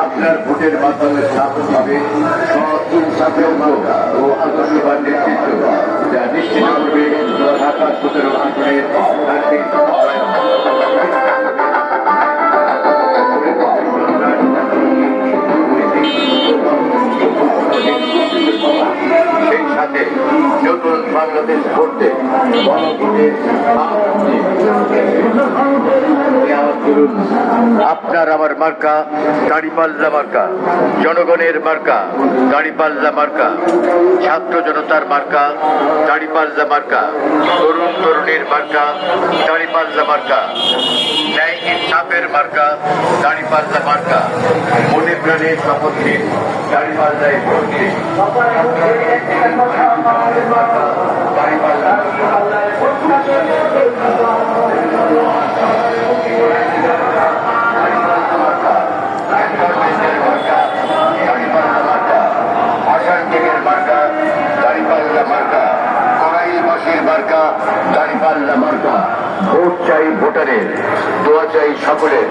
আপনার ভোটের মাধ্যমে স্থাপন হবে ও আদর্শবাদ নেতৃত্ব, যা নিশ্চিত করবে ঢাকা 17 আসনের আর্থিক সেই সাথে নতুন বাংলাদেশ গড়তে আপনার আমার মার্কা দাঁড়িপাল্লা মার্কা, জনগণের মার্কা দাঁড়িপাল্লা মার্কা, ছাত্র জনতার মার্কা দাঁড়িপাল্লা মার্কা, তরুণ তরুণীর মার্কা দাঁড়িপাল্লা মার্কা, ন্যায় ইনসাফের মার্কা দাঁড়িপাল্লা মার্কা। মনে প্রাণে শপথ নিন, দাঁড়িপাল্লায় ভোট দিন। ভোট চাই ভোটারের, দোয়া চাই সকলের।